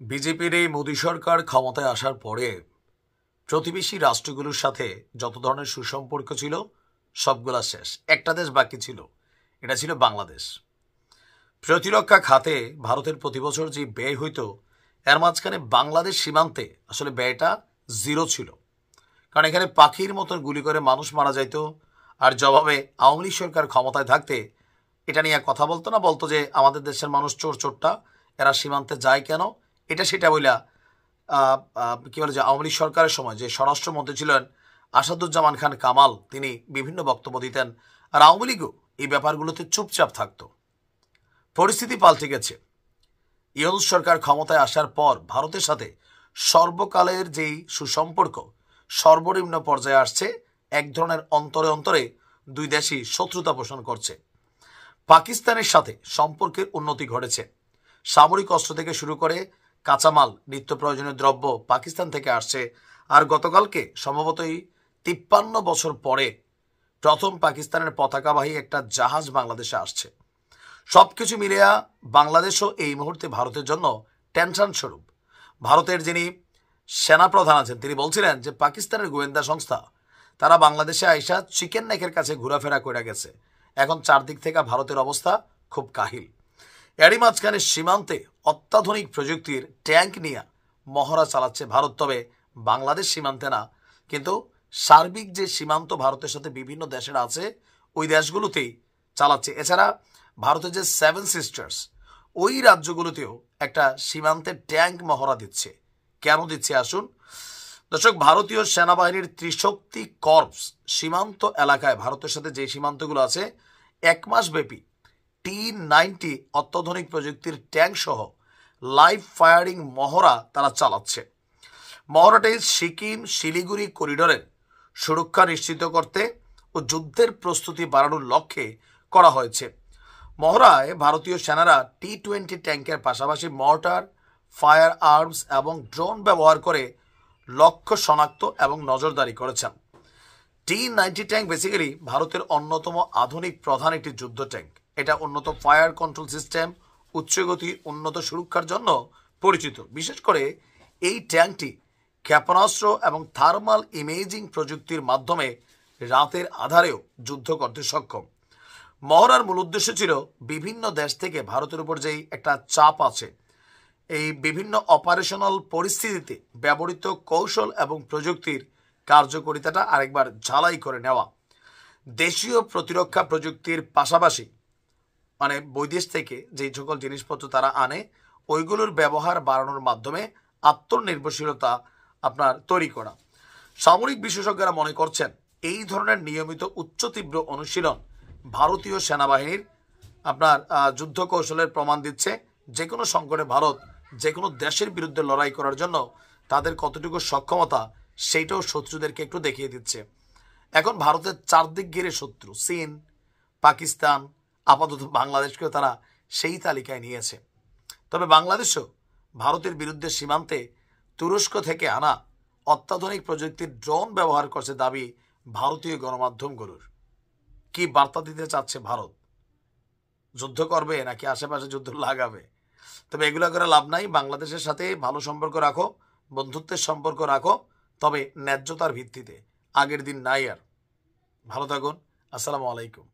বিজেপির এই মোদী সরকার ক্ষমতায় আসার পরে প্রতিবেশী রাষ্ট্রগুলোর সাথে যত ধরনের সুসম্পর্ক ছিল সবগুলা শেষ। একটা দেশ বাকি ছিল, এটা ছিল বাংলাদেশ। প্রতিরক্ষা খাতে ভারতের প্রতি বছর যে ব্যয় হইতো, এর মাঝখানে বাংলাদেশ সীমান্তে আসলে ব্যয়টা জিরো ছিল। কারণ এখানে পাখির মতন গুলি করে মানুষ মারা যাইতো, আর জবাবে আওয়ামী লীগ সরকার ক্ষমতায় থাকতে এটা নিয়ে কথা বলতো না, বলতো যে আমাদের দেশের মানুষ চোর চোরটা, এরা সীমান্তে যায় কেন, এটা সেটা বইলা কি বলে যে আওয়ামী লীগ সরকারের সময় যে স্বরাষ্ট্রমন্ত্রী ছিলেন আসাদুজ্জামান খান কামাল, তিনি বিভিন্ন বক্তব্য দিতেন, আর আওয়ামী লীগও এই ব্যাপারগুলোতে চুপচাপ থাকতো। পরিস্থিতি পাল্টে গেছে। ইউনূস সরকার ক্ষমতায় আসার পর ভারতের সাথে সর্বকালের যেই সুসম্পর্ক সর্বনিম্ন পর্যায়ে আসছে। এক ধরনের অন্তরে অন্তরে দুই দেশই শত্রুতা পোষণ করছে। পাকিস্তানের সাথে সম্পর্কের উন্নতি ঘটেছে। সামরিক অস্ত্র থেকে শুরু করে কাঁচামাল, নিত্য প্রয়োজনীয় দ্রব্য পাকিস্তান থেকে আসছে। আর গতকালকে সম্ভবতই 53 বছর পরে প্রথম পাকিস্তানের পতাকাবাহী একটা জাহাজ বাংলাদেশে আসছে। সবকিছু মিলিয়া বাংলাদেশও এই মুহূর্তে ভারতের জন্য টেনশন স্বরূপ। ভারতের যিনি সেনাপ্রধান আছেন, তিনি বলছিলেন যে পাকিস্তানের গোয়েন্দা সংস্থা তারা বাংলাদেশে আইসা চিকেন নেকের কাছে ঘোরাফেরা করে গেছে। এখন চারদিক থেকে ভারতের অবস্থা খুব কাহিল। এরই মাঝখানে সীমান্তে অত্যাধুনিক প্রযুক্তির ট্যাঙ্ক নিয়ে মহড়া চালাচ্ছে ভারত, তবে বাংলাদেশ সীমান্তে না, কিন্তু সার্বিক যে সীমান্ত ভারতের সাথে বিভিন্ন দেশের আছে ওই দেশগুলোতেই চালাচ্ছে। এছাড়া ভারতের যে 7 সিস্টার্স, ওই রাজ্যগুলোতেও একটা সীমান্তে ট্যাঙ্ক মহড়া দিচ্ছে। কেন দিচ্ছে আসুন দর্শক, ভারতীয় সেনাবাহিনীর ত্রিশক্তি কর্পস সীমান্ত এলাকায় ভারতের সাথে যে সীমান্তগুলো আছে 1 মাস ব্যাপী T-90 অত্যাধুনিক প্রযুক্তির ট্যাঙ্ক সহ লাইভ ফায়ারিং মহড়া তারা চালাচ্ছে। মহড়াটি সিকিম শিলিগুড়ি করিডোরের সুরক্ষা নিশ্চিত করতে ও যুদ্ধের প্রস্তুতি বাড়ানোর লক্ষ্যে করা হয়েছে। মহড়ায় ভারতীয় সেনারা T-20 ট্যাঙ্কের পাশাপাশি মর্টার, ফায়ার আর্মস এবং ড্রোন ব্যবহার করে লক্ষ্য শনাক্ত এবং নজরদারি করেছেন। T-90 ট্যাঙ্ক বেসিক্যালি ভারতের অন্যতম আধুনিক প্রধান একটি যুদ্ধ ট্যাঙ্ক। এটা উন্নত ফায়ার কন্ট্রোল সিস্টেম, উচ্চগতি, উন্নত সুরক্ষার জন্য পরিচিত। বিশেষ করে এই ট্যাঙ্কটি ক্ষেপণাস্ত্র এবং থার্মাল ইমেজিং প্রযুক্তির মাধ্যমে রাতের আধারেও যুদ্ধ করতে সক্ষম। মহড়ার মূল উদ্দেশ্য ছিল বিভিন্ন দেশ থেকে ভারতের উপর যেই একটা চাপ আছে, এই বিভিন্ন অপারেশনাল পরিস্থিতিতে ব্যবহৃত কৌশল এবং প্রযুক্তির কার্যকারিতাটা আরেকবার ঝালাই করে নেওয়া। দেশীয় প্রতিরক্ষা প্রযুক্তির পাশাপাশি মানে বৈদেশ থেকে যেই সকল জিনিসপত্র তারা আনে ওইগুলোর ব্যবহার বাড়ানোর মাধ্যমে আত্মনির্ভরশীলতা আপনার তৈরি করা। সামরিক বিশেষজ্ঞরা মনে করছেন এই ধরনের নিয়মিত উচ্চ তীব্র অনুশীলন ভারতীয় সেনাবাহিনীর আপনার যুদ্ধ কৌশলের প্রমাণ দিচ্ছে। যে কোনো সংকটে ভারত যে কোনো দেশের বিরুদ্ধে লড়াই করার জন্য তাদের কতটুকু সক্ষমতা সেইটাও শত্রুদেরকে একটু দেখিয়ে দিচ্ছে। এখন ভারতের চারদিক ঘিরে শত্রু, চীন, পাকিস্তান, আপাতত বাংলাদেশকেও তারা সেই তালিকায় নিয়েছে। তবে বাংলাদেশও ভারতের বিরুদ্ধে সীমান্তে তুরস্ক থেকে আনা অত্যাধুনিক প্রযুক্তির ড্রোন ব্যবহার করছে দাবি ভারতীয় গণমাধ্যমগুলোর। কি বার্তা দিতে চাচ্ছে ভারত? যুদ্ধ করবে নাকি আশেপাশে যুদ্ধ লাগাবে? তবে এগুলো করে লাভ নাই। বাংলাদেশের সাথে ভালো সম্পর্ক রাখো, বন্ধুত্বের সম্পর্ক রাখো, তবে ন্যায্যতার ভিত্তিতে। আগের দিন নাই আর। ভালো থাকুন। আসসালামু আলাইকুম।